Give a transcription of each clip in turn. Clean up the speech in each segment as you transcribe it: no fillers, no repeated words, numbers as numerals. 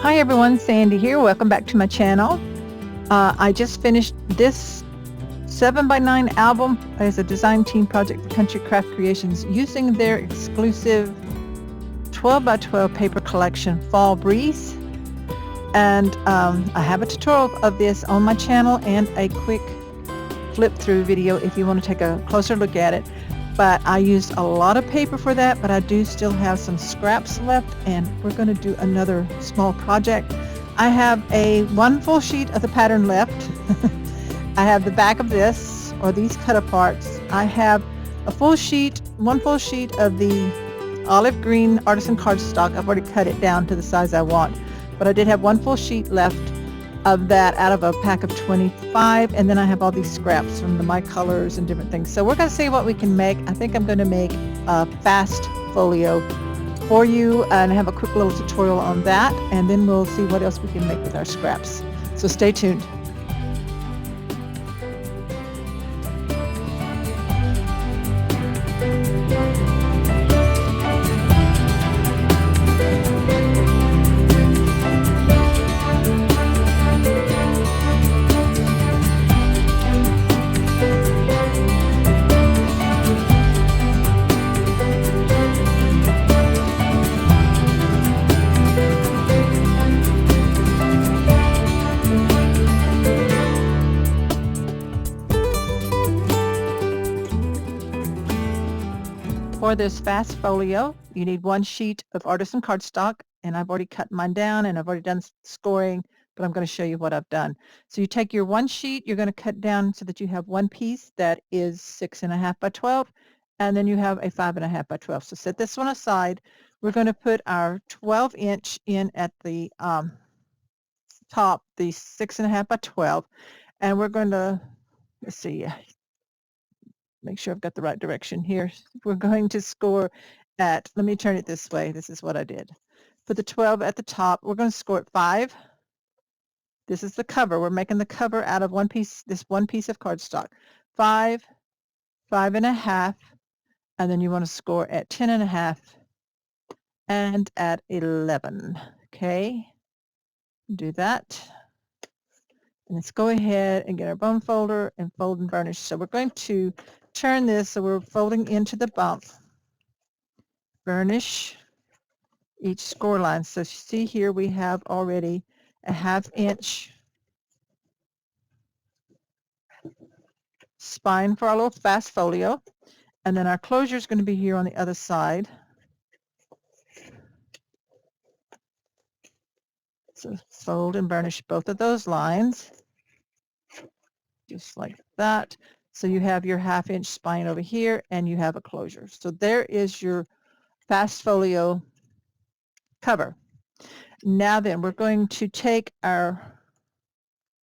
Hi everyone, Sandy here. Welcome back to my channel. I just finished this 7x9 album as a design team project for Country Craft Creations using their exclusive 12x12 paper collection, Fall Breeze. And I have a tutorial of this on my channel and a quick flip through video if you want to take a closer look at it. But I used a lot of paper for that, but I do still have some scraps left, and we're going to do another small project. I have one full sheet of the pattern left. I have the back of this, or these cut aparts. I have one full sheet of the olive green artisan cardstock. I've already cut it down to the size I want, but I did have one full sheet left of that out of a pack of 25, and then I have all these scraps from my colors and different things. So we're going to see what we can make. I think I'm going to make a FAST Folio for you and have a quick little tutorial on that, and then we'll see what else we can make with our scraps. So stay tuned. For this FAST Folio, you need one sheet of artisan cardstock, and I've already cut mine down and I've already done scoring, but I'm going to show you what I've done. So you take your one sheet, you're going to cut down so that you have one piece that is 6.5 by 12, and then you have a 5.5 by 12. So set this one aside. We're going to put our 12-inch in at the top, the 6.5 by 12, and we're going to, let's see, make sure I've got the right direction here. We're going to score at, let me turn it this way. This is what I did. Put the 12 at the top. We're going to score at 5. This is the cover. We're making the cover out of this one piece of cardstock. 5, 5.5, and then you want to score at 10.5 and at 11. Okay, do that. And let's go ahead and get our bone folder and fold and burnish. So we're going to turn this so we're folding into the bump. Burnish each score line. So you see here we have already a 1/2 inch spine for our little FAST Folio. And then our closure is going to be here on the other side. So fold and burnish both of those lines. Just like that. So you have your 1/2 inch spine over here and you have a closure. So there is your FAST Folio cover. Now then, we're going to take our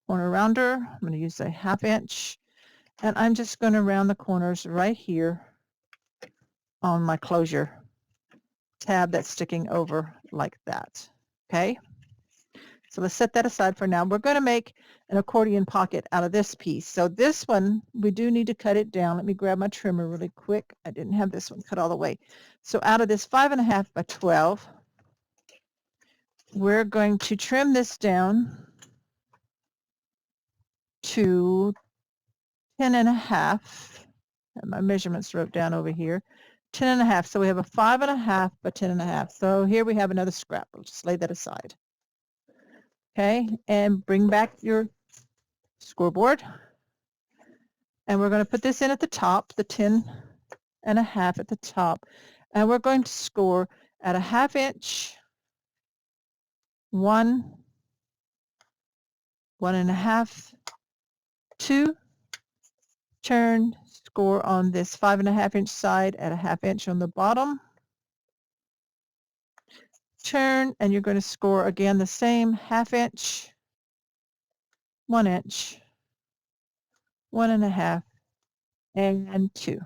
corner rounder. I'm going to use a 1/2 inch, and I'm just going to round the corners right here on my closure tab that's sticking over like that. Okay, so let's set that aside for now. We're going to make an accordion pocket out of this piece. So this one, we do need to cut it down. Let me grab my trimmer really quick. I didn't have this one cut all the way. So out of this 5.5 by 12, we're going to trim this down to 10.5. And my measurements wrote down over here. 10.5. So we have a 5.5 by 10.5. So here we have another scrap. We'll just lay that aside. Okay, and bring back your scoreboard. And we're going to put this in at the top, the 10.5 at the top. And we're going to score at a 1/2 inch, 1, 1.5, 2, turn, score on this 5.5 inch side at a 1/2 inch on the bottom. Turn, and you're going to score again the same 1/2 inch, 1 inch, 1.5, and 2.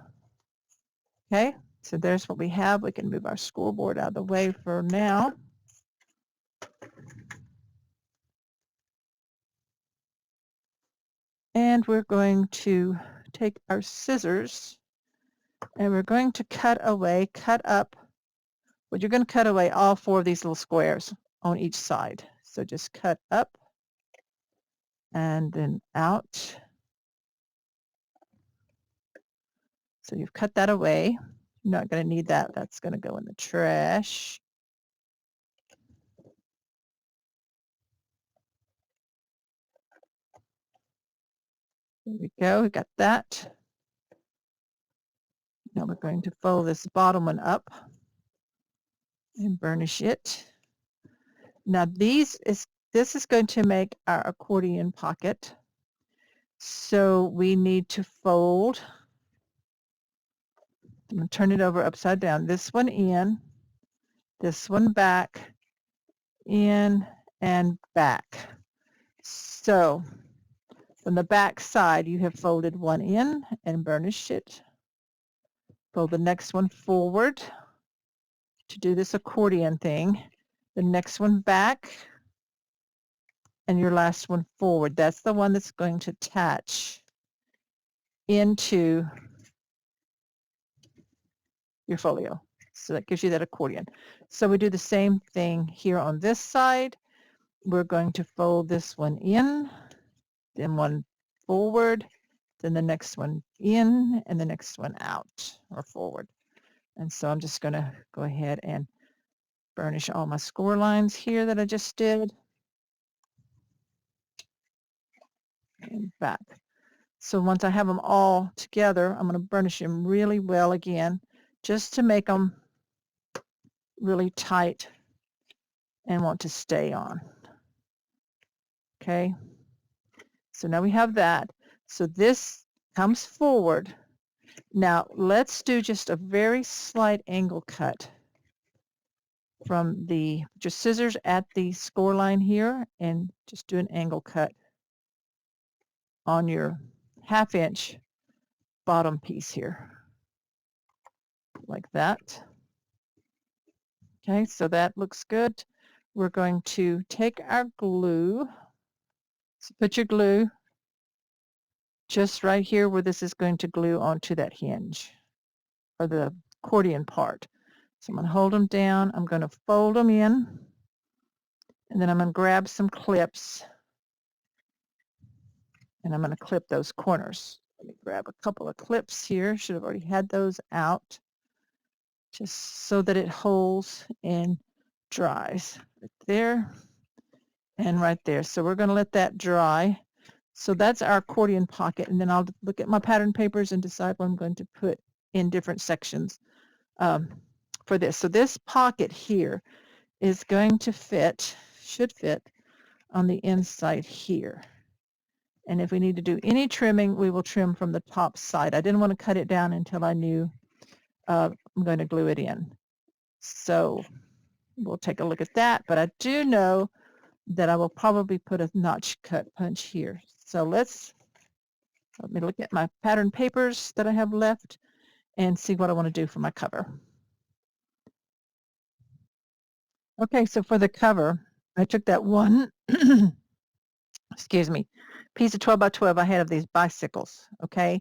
Okay, so there's what we have. We can move our scoreboard out of the way for now. And we're going to take our scissors and we're going to cut up, well, you're going to cut away all 4 of these little squares on each side. So just cut up and then out. So you've cut that away. You're not going to need that. That's going to go in the trash. There we go. We got that. Now we're going to fold this bottom one up and burnish it. Now this is going to make our accordion pocket. So we need to fold. I'm going to turn it over upside down. This one in, this one back, in, and back. So on the back side, you have folded one in and burnished it. Fold the next one forward to do this accordion thing. The next one back, and your last one forward. That's the one that's going to attach into your folio. So that gives you that accordion. So we do the same thing here on this side. We're going to fold this one in, then one forward, then the next one in, and the next one out or forward. And so I'm just going to go ahead and burnish all my score lines here that I just did. And back. So once I have them all together, I'm going to burnish them really well again, just to make them really tight and want to stay on. Okay. So now we have that. So this comes forward. Now let's do just a very slight angle cut from the just scissors at the score line here and just do an angle cut on your 1/2 inch bottom piece here like that. Okay, so that looks good. We're going to take our glue. So put your glue just right here where this is going to glue onto that hinge or the accordion part. So I'm going to hold them down. I'm going to fold them in, and then I'm going to grab some clips, and I'm going to clip those corners. Let me grab a couple of clips here. Should have already had those out, just so that it holds and dries right there and right there. So we're going to let that dry. So that's our accordion pocket, and then I'll look at my pattern papers and decide what I'm going to put in different sections for this. So this pocket here is going to fit, should fit, on the inside here. And if we need to do any trimming, we will trim from the top side. I didn't want to cut it down until I knew I'm going to glue it in. So we'll take a look at that, but I do know that I will probably put a notch cut punch here. So let me look at my pattern papers that I have left and see what I want to do for my cover. Okay, so for the cover, I took that one, excuse me, piece of 12 by 12 I had of these bicycles, okay?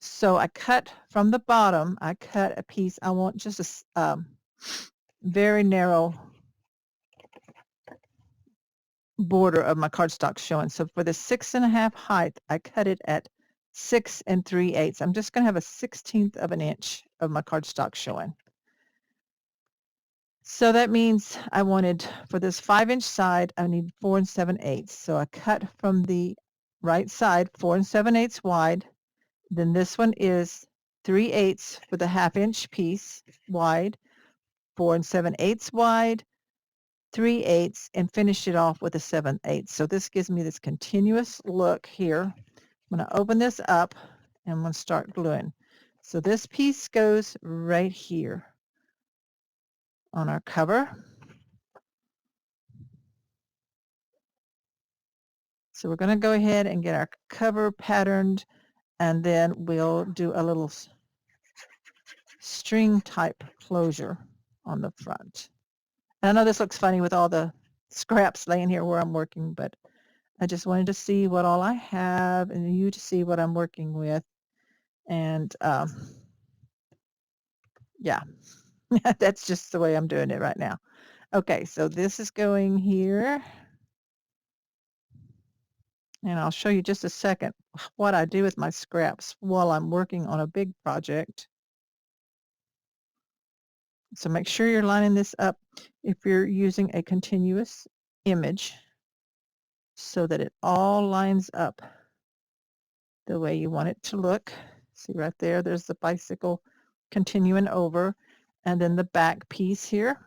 So I cut from the bottom, I cut a piece, I want just a very narrow border of my cardstock showing. So for the 6.5 height, I cut it at 6 3/8. I'm just going to have a 1/16 of an inch of my cardstock showing. So that means I wanted, for this 5-inch side, I need 4 7/8. So I cut from the right side 4 7/8 wide. Then this one is 3/8 with a 1/2 inch piece wide, 4 7/8 wide, 3/8, and finish it off with a 7/8. So this gives me this continuous look here. I'm going to open this up and I'm going to start gluing. So this piece goes right here on our cover. So we're going to go ahead and get our cover patterned, and then we'll do a little string type closure on the front. And I know this looks funny with all the scraps laying here where I'm working, but I just wanted to see what all I have and you to see what I'm working with. And yeah, that's just the way I'm doing it right now. Okay, so this is going here. And I'll show you just a second what I do with my scraps while I'm working on a big project. So make sure you're lining this up if you're using a continuous image so that it all lines up the way you want it to look. See right there, there's the bicycle continuing over, and then the back piece here.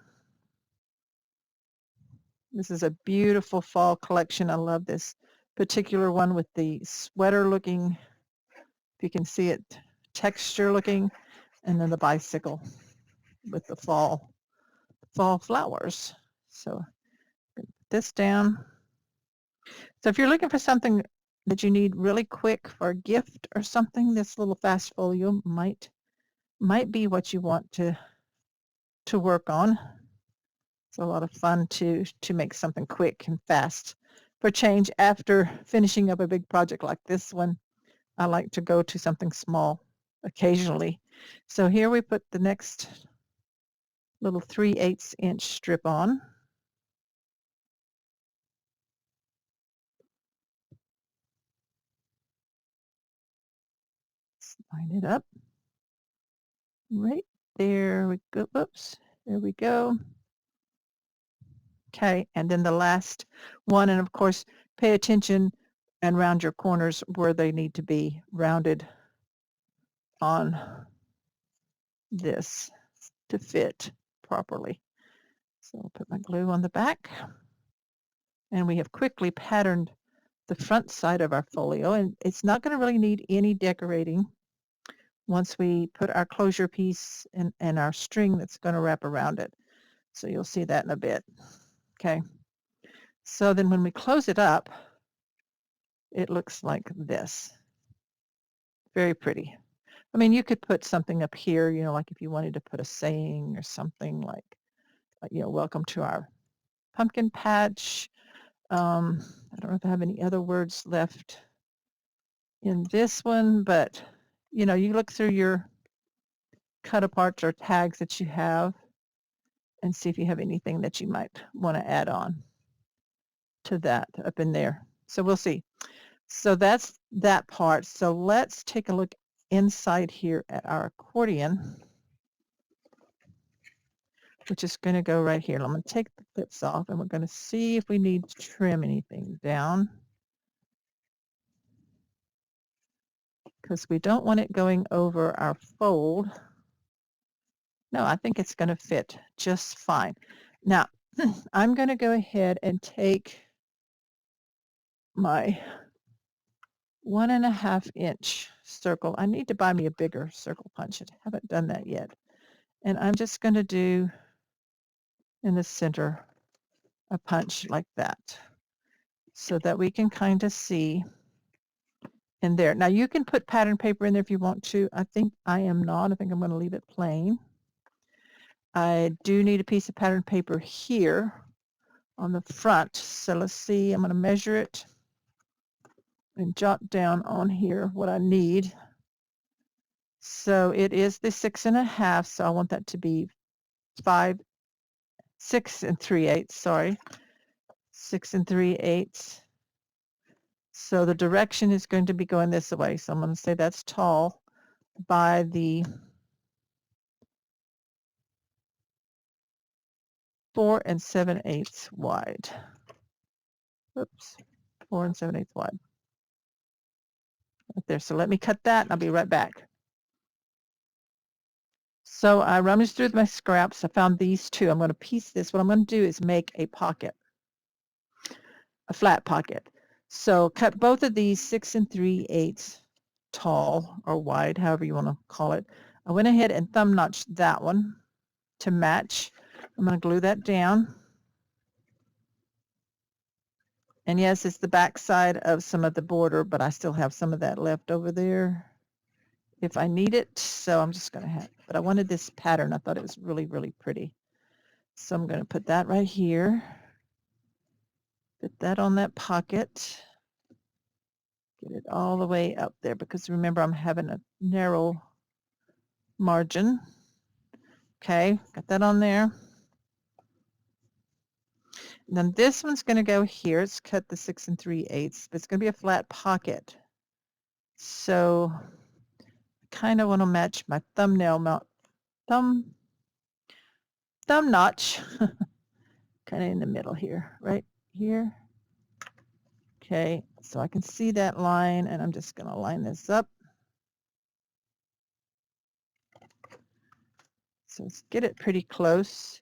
This is a beautiful fall collection. I love this particular one with the sweater looking, if you can see it, texture looking, and then the bicycle with the fall flowers. So put this down. So if you're looking for something that you need really quick for a gift or something, this little fast folio might be what you want to work on. It's a lot of fun to make something quick and fast. For change, after finishing up a big project like this one, I like to go to something small occasionally. So here we put the next little 3/8 inch strip on. Line it up. Right there we go. Oops, there we go. Okay, and then the last one, and of course, pay attention and round your corners where they need to be rounded on this to fit properly. So I'll put my glue on the back, and we have quickly patterned the front side of our folio, and it's not going to really need any decorating once we put our closure piece and our string that's going to wrap around it. So you'll see that in a bit. Okay. So then when we close it up, it looks like this. Very pretty. I mean, you could put something up here, you know, like if you wanted to put a saying or something like, you know, welcome to our pumpkin patch. I don't know if I have any other words left in this one, but, you know, you look through your cut aparts or tags that you have and see if you have anything that you might want to add on to that up in there. So we'll see. So that's that part. So let's take a look inside here at our accordion, which is going to go right here. I'm going to take the clips off, and we're going to see if we need to trim anything down, because we don't want it going over our fold. No, I think it's going to fit just fine. Now, I'm going to go ahead and take my 1.5 inch circle. I need to buy me a bigger circle punch. I haven't done that yet. And I'm just going to do in the center a punch like that so that we can kind of see in there. Now you can put pattern paper in there if you want to. I think I am not. I think I'm going to leave it plain. I do need a piece of pattern paper here on the front. So let's see, I'm going to measure it and jot down on here what I need. So it is the 6.5, so I want that to be 6 3/8, sorry. 6 3/8. So the direction is going to be going this way. So I'm going to say that's tall by the 4 7/8 wide. Oops, 4 7/8 wide. Right there. So let me cut that and I'll be right back. So I rummaged through my scraps. I found these two. I'm going to piece this. What I'm going to do is make a pocket, a flat pocket. So cut both of these 6 3/8 tall or wide, however you want to call it. I went ahead and thumb notched that one to match. I'm going to glue that down. And yes, it's the back side of some of the border, but I still have some of that left over there if I need it. So I'm just going to have, but I wanted this pattern. I thought it was really, really pretty. So I'm going to put that right here. Put that on that pocket. Get it all the way up there because remember I'm having a narrow margin. Okay, got that on there. Then this one's going to go here. It's cut the 6 3/8, but it's going to be a flat pocket. So I kind of want to match my thumbnail thumb notch, kind of in the middle here, right here. Okay, so I can see that line, and I'm just going to line this up. So let's get it pretty close.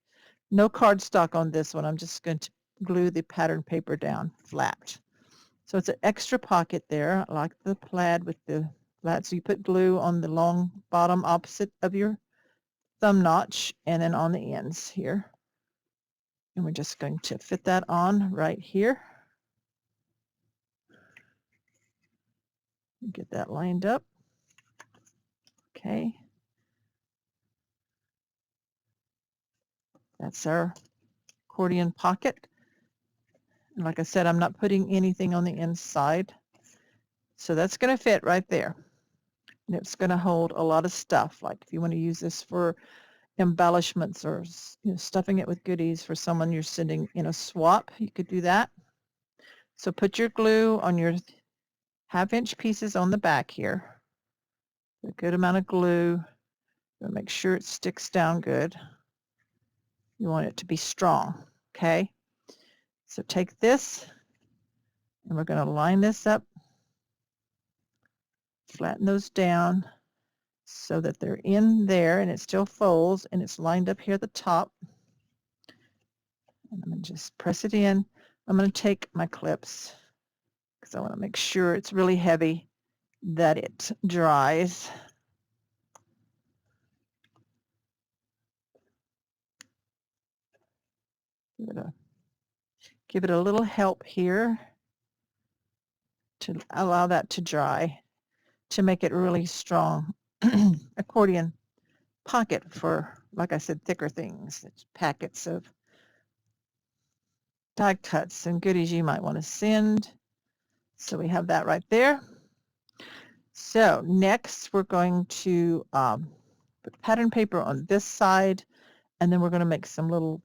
No cardstock on this one. I'm just going to glue the pattern paper down flat. So it's an extra pocket there, like the plaid with the flat. So you put glue on the long bottom opposite of your thumb notch and then on the ends here. And we're just going to fit that on right here. Get that lined up. Okay. That's our accordion pocket. And like I said, I'm not putting anything on the inside. So that's going to fit right there. And it's going to hold a lot of stuff. Like if you want to use this for embellishments or stuffing it with goodies for someone you're sending in a swap, you could do that. So put your glue on your 1/2-inch pieces on the back here. A good amount of glue. Make sure it sticks down good. You want it to be strong, okay? So take this, and we're going to line this up, flatten those down so that they're in there, and it still folds, and it's lined up here at the top. And I'm going to just press it in. I'm going to take my clips because I want to make sure it's really heavy that it dries. Give it a little help here to allow that to dry, to make it really strong. Accordion pocket for, like I said, thicker things. It's packets of die cuts and goodies you might want to send. So we have that right there. So next we're going to put pattern paper on this side, and then we're going to make some little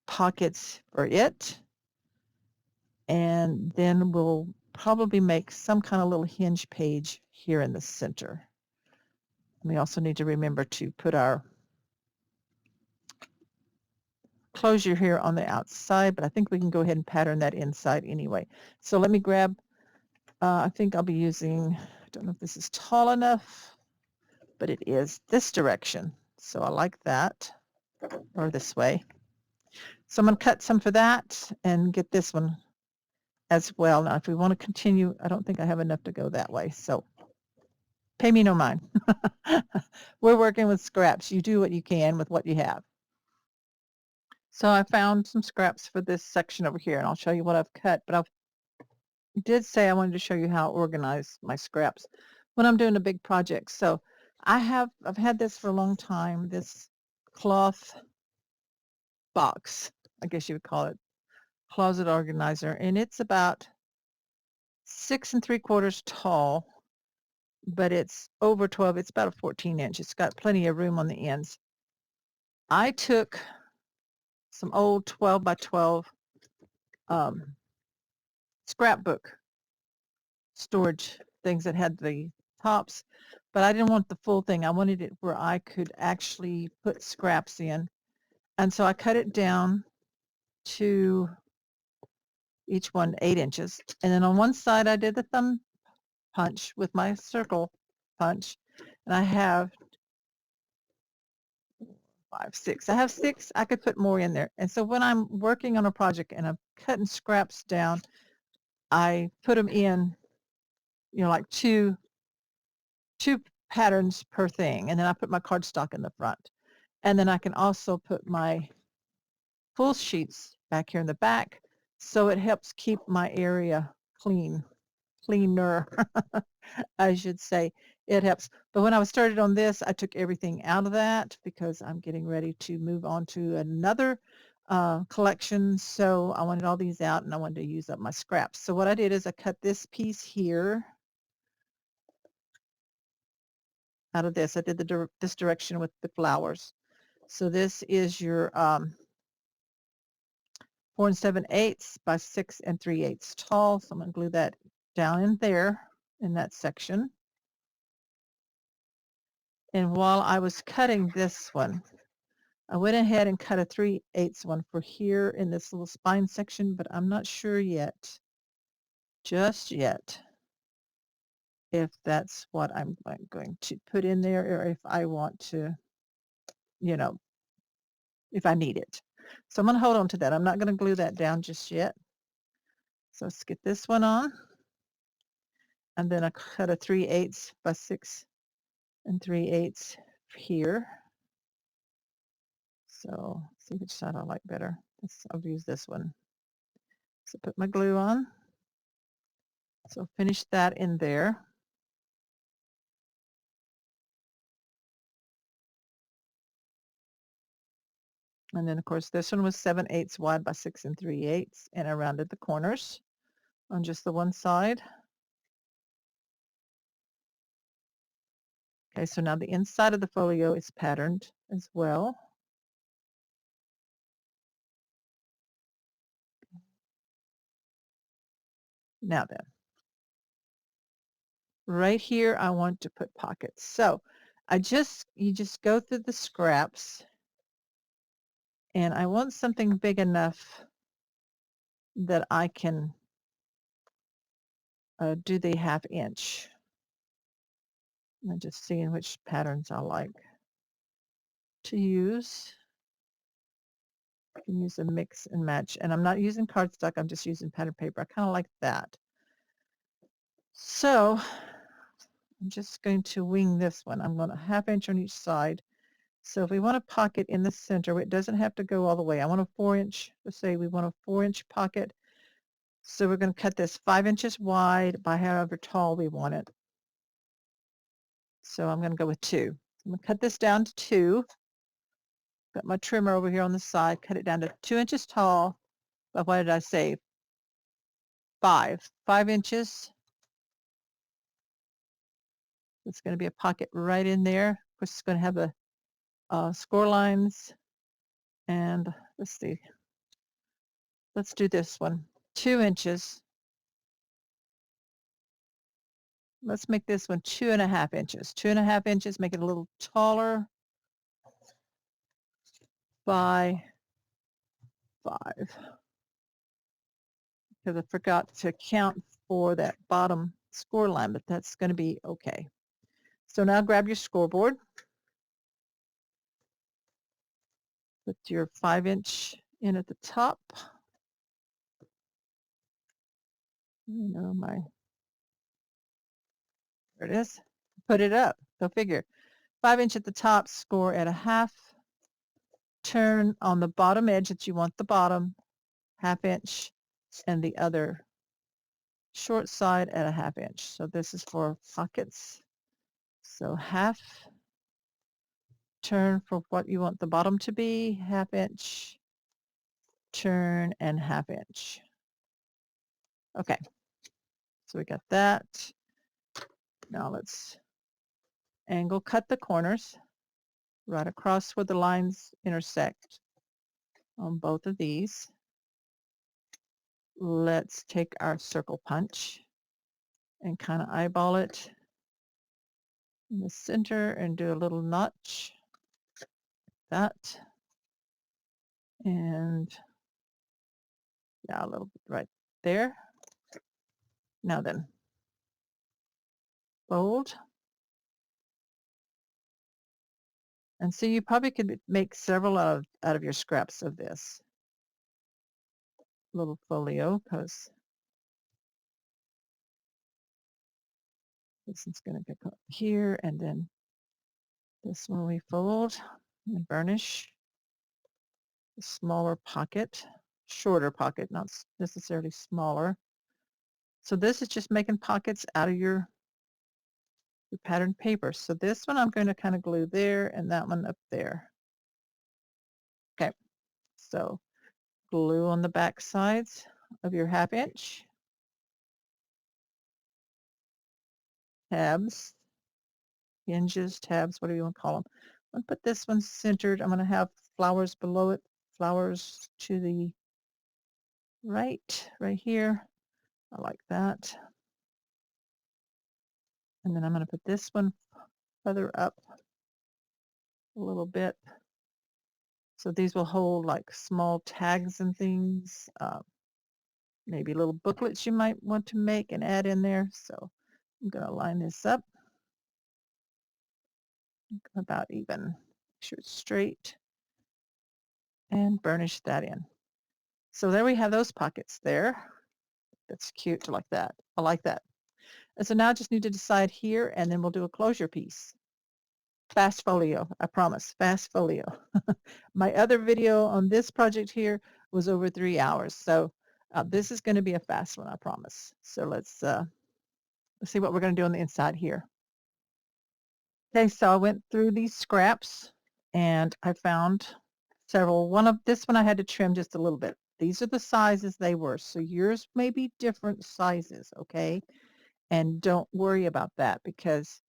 pockets for it. And then we'll probably make some kind of little hinge page here in the center. We also need to remember to put our closure here on the outside, but I think we can go ahead and pattern that inside anyway. So let me grab, I think I'll be using, I don't know if this is tall enough, but it is this direction. So I like that, or this way. So I'm going to cut some for that and get this one as well. Now, if we want to continue, I don't think I have enough to go that way. So pay me no mind. We're working with scraps. You do what you can with what you have. So I found some scraps for this section over here, and I'll show you what I've cut. But I did say I wanted to show you how I organize my scraps when I'm doing a big project. So I've had this for a long time, this cloth box, I guess you would call it, closet organizer, and it's about 6 3/4 tall, but it's over 12. It's about a 14-inch. It's got plenty of room on the ends. I took some old 12 by 12 scrapbook storage things that had the tops, but I didn't want the full thing. I wanted it where I could actually put scraps in. And so I cut it down to each one 8 inches. And then on one side I did the thumb punch with my circle punch. And I have 5, 6. I have 6. I could put more in there. And so when I'm working on a project and I'm cutting scraps down, I put them in, like two patterns per thing. And then I put my cardstock in the front. And then I can also put my full sheets back here in the back. So it helps keep my area cleaner, I should say. It helps. But when I started on this, I took everything out of that because I'm getting ready to move on to another collection. So I wanted all these out and I wanted to use up my scraps. So what I did is I cut this piece here out of this. I did this direction with the flowers. So this is your 4 7/8 by 6 3/8 tall. So I'm going to glue that down in there in that section. And while I was cutting this one, I went ahead and cut a 3/8 one for here in this little spine section, but I'm not sure yet, just yet, if that's what I'm going to put in there or if I want to, you know, if I need it. So I'm going to hold on to that. I'm not going to glue that down just yet. So let's get this one on. And then I cut a 3/8 by 6 3/8 here. So see which side I like better. I'll use this one. So put my glue on. So finish that in there. And then of course this one was 7/8 wide by 6 3/8, and I rounded the corners on just the one side. Okay, so now the inside of the folio is patterned as well. Now then, right here I want to put pockets. So you just go through the scraps, and I want something big enough that I can do the 1/2 inch. I'm just seeing which patterns I like to use. I can use a mix and match, and I'm not using cardstock, I'm just using pattern paper. I kind of like that. So I'm just going to wing this one. I'm going to 1/2 inch on each side. So if we want a pocket in the center, it doesn't have to go all the way. I want a 4 inch, let's say we want a 4 inch pocket. So we're going to cut this 5 inches wide by however tall we want it. So I'm going to go with 2. I'm going to cut this down to 2. Got my trimmer over here on the side, cut it down to 2 inches tall. But what did I say? 5 inches. It's going to be a pocket right in there. Of course, it's going to have a score lines. And let's see. Let's do this one. 2 inches. Let's make this one 2.5 inches. 2.5 inches, make it a little taller by 5. Because I forgot to count for that bottom score line, but that's going to be okay. So now grab your scoreboard. Put your 5 inch in at the top. There it is. Put it up. Go figure. 5 inch at the top, score at a 1/2. Turn on the bottom edge that you want the bottom, 1/2 inch, and the other short side at a 1/2 inch. So this is for pockets. So 1/2. Turn for what you want the bottom to be, 1/2 inch, turn, and 1/2 inch. Okay, so we got that. Now let's angle cut the corners right across where the lines intersect on both of these. Let's take our circle punch and kind of eyeball it in the center and do a little notch like that. And yeah, a little bit right there. Now then, fold. And so you probably could make several out of your scraps of this little folio, because this is going to go here, and then this one we fold and burnish a smaller pocket, shorter pocket, not necessarily smaller. So this is just making pockets out of your patterned paper. So this one I'm going to kind of glue there, and that one up there. Okay, so glue on the back sides of your 1/2 inch. Tabs, hinges, tabs, whatever you want to call them. I'm going to put this one centered. I'm going to have flowers below it, flowers to the right here. I like that. And then I'm going to put this one further up a little bit. So these will hold like small tags and things, maybe little booklets you might want to make and add in there. So I'm going to line this up about even, make sure it's straight, and burnish that in. So there we have those pockets there. That's cute like that. I like that. And so now I just need to decide here, and then we'll do a closure piece. Fast Folio, I promise, Fast Folio. My other video on this project here was over 3 hours. So this is going to be a fast one, I promise. So let's see what we're going to do on the inside here. Okay, so I went through these scraps and I found several. This one I had to trim just a little bit. These are the sizes they were. So yours may be different sizes, okay? And don't worry about that, because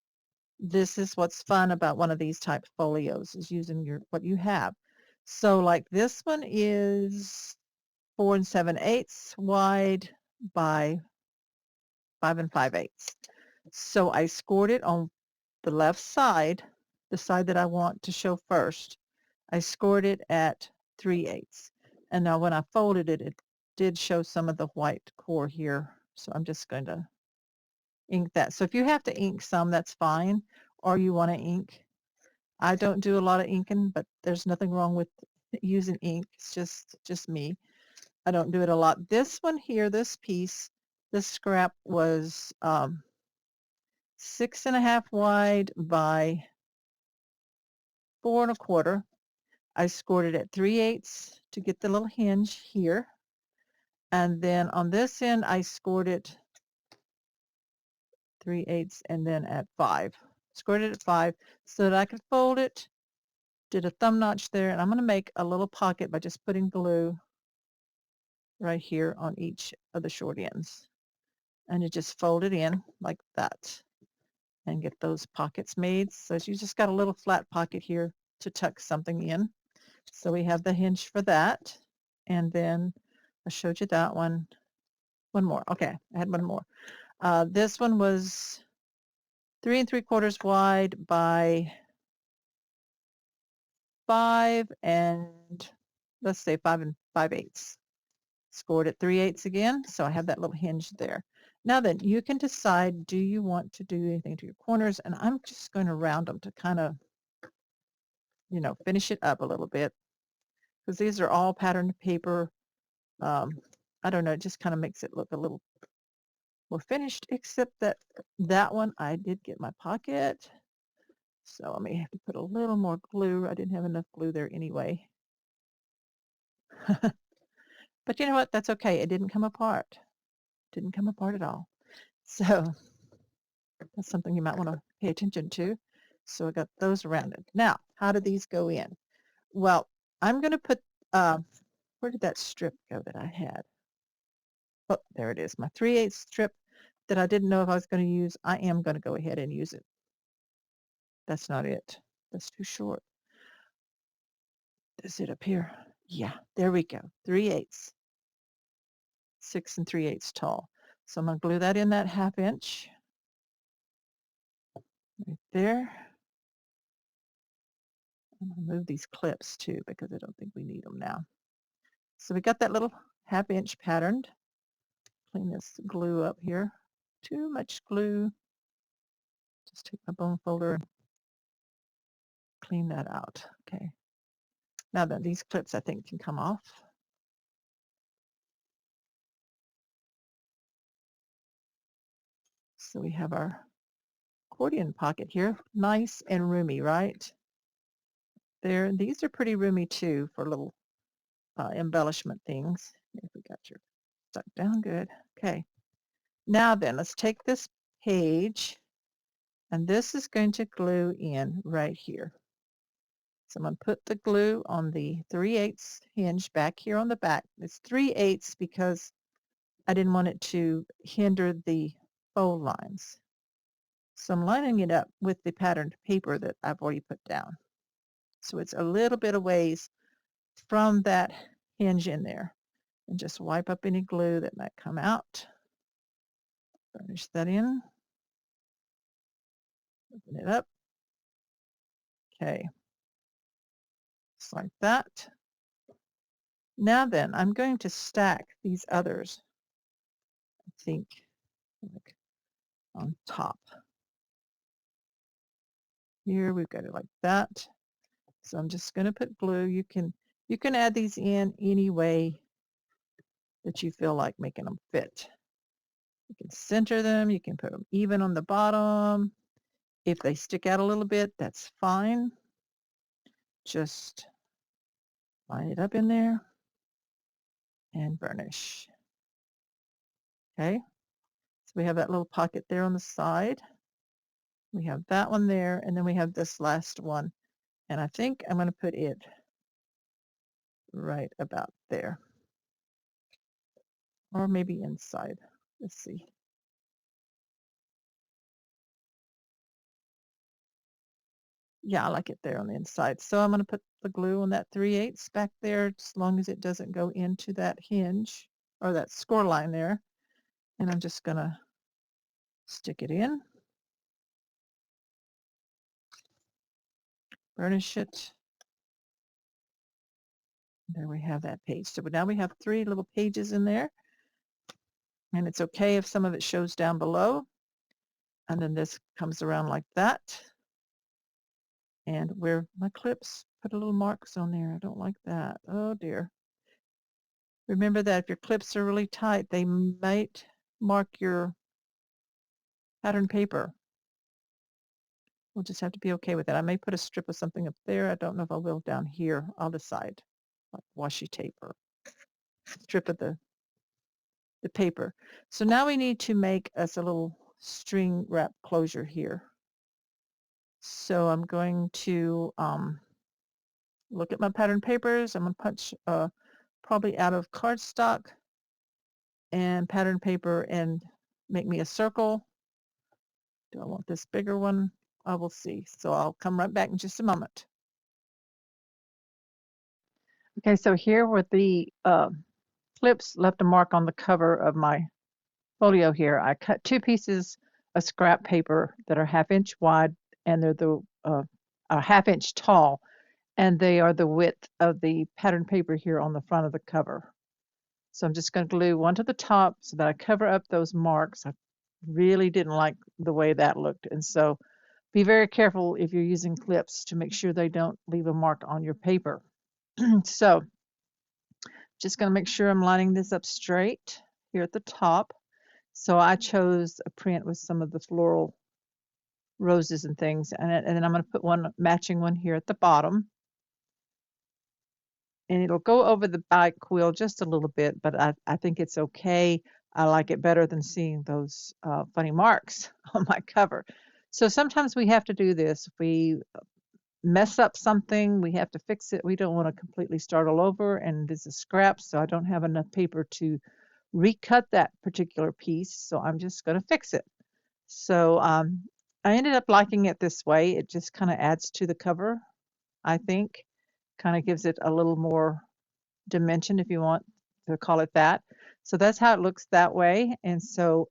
this is what's fun about one of these type folios, is using what you have. So like this one is 4 7/8 wide by 5 5/8. So I scored it on the left side, the side that I want to show first. I scored it at 3/8. And now when I folded it, it did show some of the white core here. So I'm just going to ink that. So if you have to ink some, that's fine. Or you want to ink. I don't do a lot of inking, but there's nothing wrong with using ink. It's just me. I don't do it a lot. This one here, this piece, this scrap was 6 1/2 wide by 4 1/4. I scored it at 3/8 to get the little hinge here. And then on this end, I scored it 3/8 and then at 5. Scored it at 5 so that I could fold it. Did a thumb notch there, and I'm going to make a little pocket by just putting glue right here on each of the short ends. And you just fold it in like that and get those pockets made. So you just got a little flat pocket here to tuck something in. So we have the hinge for that. And then I showed you that one. One more. Okay, I had one more. This one was 3 3/4 wide by 5 and let's say 5 5/8. Scored at 3/8 again, so I have that little hinge there. Now then, you can decide, do you want to do anything to your corners? And I'm just going to round them to kind of, finish it up a little bit, because these are all patterned paper. I don't know, it just kind of makes it look a little more finished, except that one I did get my pocket. So I may have to put a little more glue. I didn't have enough glue there anyway. But you know what? That's okay. It didn't come apart. Didn't come apart at all. So that's something you might want to pay attention to. So I got those rounded. Now, how do these go in? Well, I'm going to put, where did that strip go that I had? Oh, there it is. My 3/8 strip that I didn't know if I was going to use. I am going to go ahead and use it. That's not it. That's too short. Is it up here? Yeah, there we go. 3/8. 6 3/8 tall. So I'm going to glue that in that 1/2 inch. Right there. I'm going to move these clips too, because I don't think we need them now. So we got that little 1/2 inch patterned. Clean this glue up here. Too much glue. Just take my bone folder and clean that out. Okay. Now then, these clips I think can come off. So we have our accordion pocket here. Nice and roomy, right? There. These are pretty roomy too for little embellishment things. If we got your stuck down good. Okay. Now then, let's take this page, and this is going to glue in right here. So I'm going to put the glue on the 3/8 hinge back here on the back. It's 3/8 because I didn't want it to hinder the fold lines. So I'm lining it up with the patterned paper that I've already put down. So it's a little bit of ways from that hinge in there. and just wipe up any glue that might come out. Burnish that in. Open it up. Okay. Just like that. Now then, I'm going to stack these others, I think, like on top. Here we've got it like that. So I'm just going to put glue. You can add these in any way that you feel like making them fit. You can center them. You can put them even on the bottom. If they stick out a little bit, that's fine. Just line it up in there and burnish. Okay. So we have that little pocket there on the side. We have that one there, and then we have this last one. And I think I'm going to put it right about there. Or maybe inside. Let's see. Yeah, I like it there on the inside. So I'm going to put the glue on that 3/8 back there, as long as it doesn't go into that hinge or that score line there. And I'm just going to stick it in, burnish it. There we have that page. So now we have 3 little pages in there. And it's okay if some of it shows down below. And then this comes around like that. And where my clips put a little marks on there. I don't like that. Oh dear. Remember that if your clips are really tight, they might mark your pattern paper. We'll just have to be okay with that. I may put a strip of something up there. I don't know if I will down here. I'll decide. Like washi tape or strip of the paper. So now we need to make us a little string wrap closure here. So I'm going to look at my pattern papers. I'm going to punch probably out of cardstock and pattern paper and make me a circle. Do I want this bigger one? I will see. So I'll come right back in just a moment. Okay, so here where the clips left a mark on the cover of my folio here, I cut 2 pieces of scrap paper that are 1/2 inch wide, and they're the a 1/2 inch tall, and they are the width of the pattern paper here on the front of the cover. So I'm just going to glue one to the top so that I cover up those marks. I really didn't like the way that looked, and so be very careful if you're using clips to make sure they don't leave a mark on your paper. So just going to make sure I'm lining this up straight here at the top. So I chose a print with some of the floral roses and things, and then I'm going to put one matching one here at the bottom. And it'll go over the bike wheel just a little bit, but I think it's okay. I like it better than seeing those funny marks on my cover. So sometimes we have to do this. If we mess up something, we have to fix it. We don't want to completely start all over, and this is scrap, so I don't have enough paper to recut that particular piece, so I'm just going to fix it. So I ended up liking it this way. It just kind of adds to the cover, I think. Kind of gives it a little more dimension, if you want to call it that. So that's how it looks that way. And so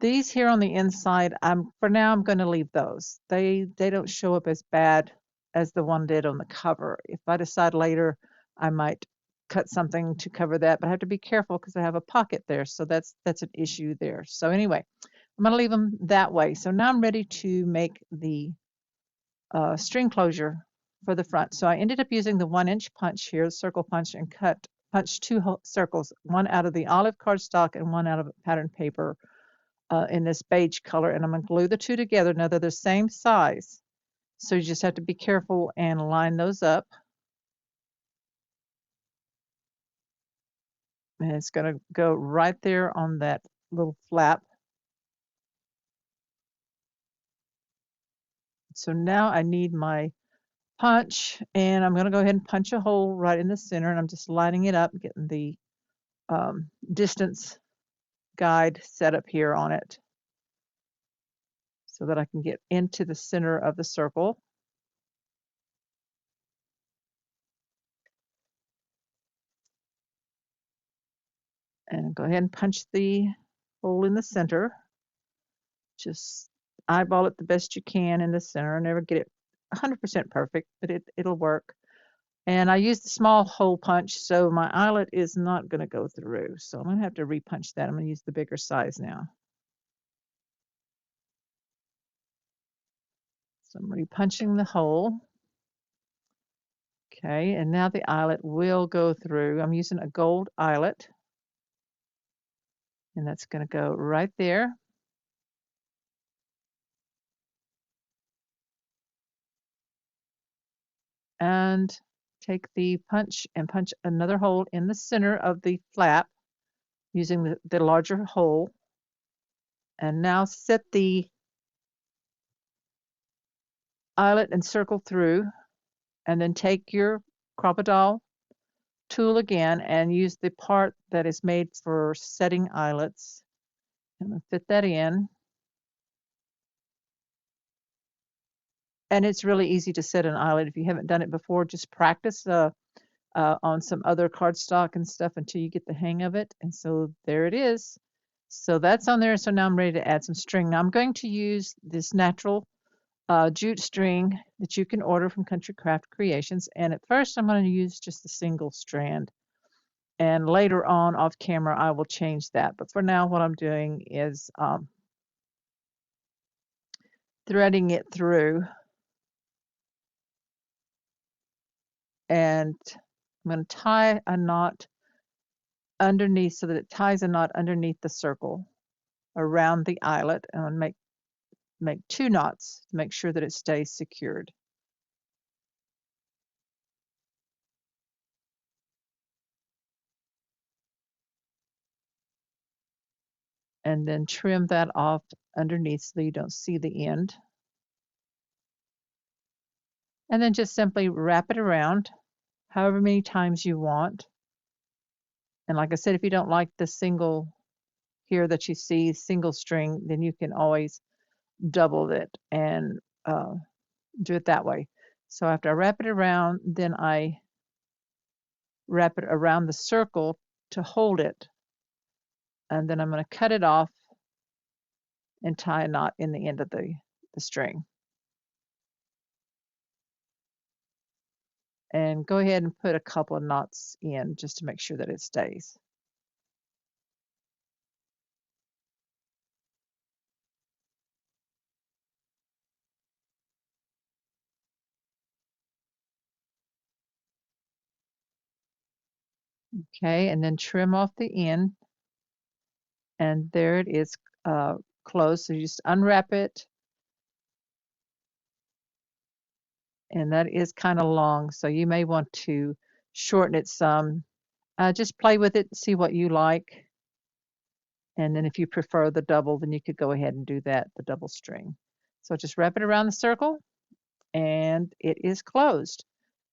these here on the inside, for now I'm going to leave those. They don't show up as bad as the one did on the cover. If I decide later, I might cut something to cover that, but I have to be careful because I have a pocket there. So that's an issue there. So anyway, I'm going to leave them that way. So now I'm ready to make the string closure for the front. So I ended up using the 1-inch punch here, circle punch, and punch 2 circles, one out of the olive cardstock and one out of pattern paper in this beige color. And I'm going to glue the 2 together. Now they're the same size, so you just have to be careful and line those up. And it's going to go right there on that little flap. So now I need my punch, and I'm going to go ahead and punch a hole right in the center, and I'm just lining it up, getting the distance guide set up here on it so that I can get into the center of the circle. And go ahead and punch the hole in the center. Just eyeball it the best you can in the center. Never get it 100% perfect, but it'll work. And I used the small hole punch, so my eyelet is not going to go through. So I'm going to have to repunch that. I'm going to use the bigger size now. So I'm repunching the hole. Okay, and now the eyelet will go through. I'm using a gold eyelet. And that's going to go right there. And take the punch and punch another hole in the center of the flap using the larger hole. And now set the eyelet and circle through, and then take your crocodile tool again and use the part that is made for setting eyelets. I'm going to fit that in. And it's really easy to set an eyelet. If you haven't done it before, just practice on some other cardstock and stuff until you get the hang of it. And so there it is. So that's on there. So now I'm ready to add some string. Now I'm going to use this natural jute string that you can order from Country Craft Creations. And at first I'm going to use just a single strand. And later on off camera, I will change that. But for now, what I'm doing is threading it through. And I'm going to tie a knot underneath so that it ties a knot underneath the circle around the eyelet, and make 2 knots to make sure that it stays secured. And then trim that off underneath so you don't see the end. And then just simply wrap it around however many times you want. And like I said, if you don't like the single here that you see, single string, then you can always double it and do it that way. So after I wrap it around, then I wrap it around the circle to hold it. And then I'm going to cut it off and tie a knot in the end of the string. And go ahead and put a couple of knots in just to make sure that it stays. Okay, and then trim off the end. And there it is closed. So you just unwrap it. And that is kind of long, so you may want to shorten it some. Just play with it, see what you like. And then if you prefer the double, then you could go ahead and do that, the double string. So just wrap it around the circle, and it is closed.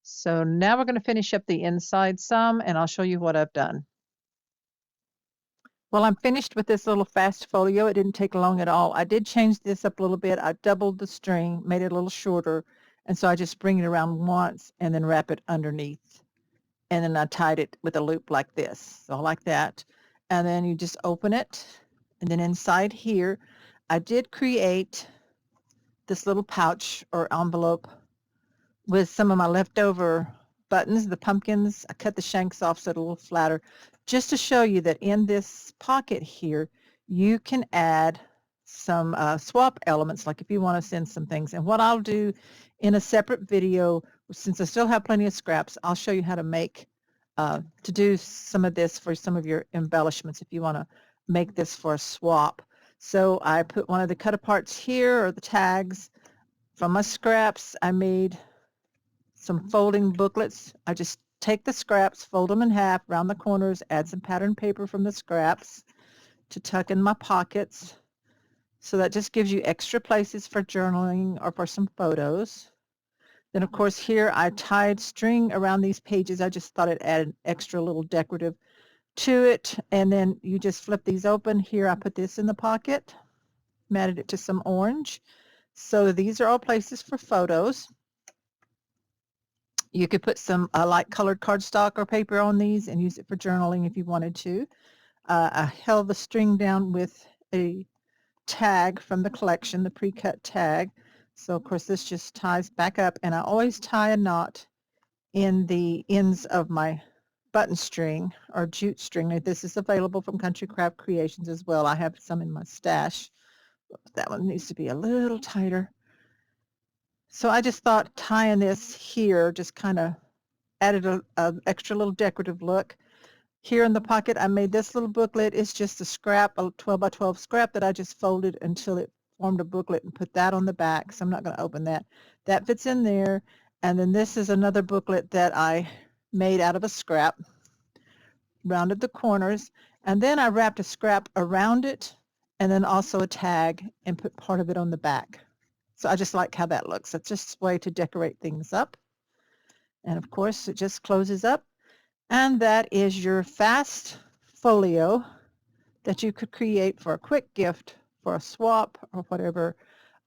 So now we're going to finish up the inside some, and I'll show you what I've done. Well, I'm finished with this little fast folio. It didn't take long at all. I did change this up a little bit. I doubled the string, made it a little shorter, and so I just bring it around once and then wrap it underneath. And then I tied it with a loop like this, so like that. And then you just open it, and then inside here, I did create this little pouch or envelope with some of my leftover buttons, the pumpkins. I cut the shanks off so it's a little flatter, just to show you that in this pocket here, you can add some swap elements, like if you want to send some things. And what I'll do in a separate video, since I still have plenty of scraps, I'll show you how to make, to do some of this for some of your embellishments if you want to make this for a swap. So I put one of the cut aparts here, or the tags. From my scraps, I made some folding booklets. I just take the scraps, fold them in half, round the corners, add some pattern paper from the scraps to tuck in my pockets. So that just gives you extra places for journaling or for some photos. Then of course here I tied string around these pages. I just thought it added extra little decorative to it. And then you just flip these open. Here I put this in the pocket, matted it to some orange. So these are all places for photos. You could put some light colored cardstock or paper on these and use it for journaling if you wanted to. I held the string down with a tag from the collection, the pre-cut tag. So of course this just ties back up, and I always tie a knot in the ends of my button string or jute string. This is available from Country Craft Creations as well. I have some in my stash. That one needs to be a little tighter. So I just thought tying this here just kind of added a extra little decorative look. Here in the pocket, I made this little booklet. It's just a scrap, a 12 by 12 scrap that I just folded until it formed a booklet and put that on the back. So I'm not going to open that. That fits in there. And then this is another booklet that I made out of a scrap, rounded the corners, and then I wrapped a scrap around it and then also a tag and put part of it on the back. So I just like how that looks. It's just a way to decorate things up. And of course, it just closes up. And that is your FAST Folio that you could create for a quick gift, for a swap, or whatever,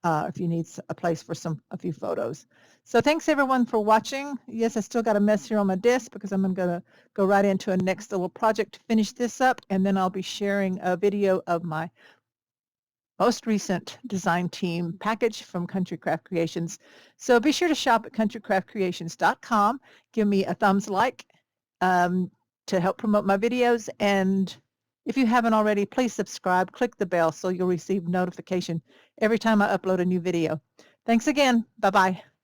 if you need a place for a few photos. So thanks everyone for watching. Yes, I still got a mess here on my desk because I'm going to go right into a next little project to finish this up, and then I'll be sharing a video of my most recent design team package from Country Craft Creations. So be sure to shop at countrycraftcreations.com. Give me a thumbs like to help promote my videos, and if you haven't already, please subscribe, click the bell so you'll receive notification every time I upload a new video. Thanks again. Bye-bye.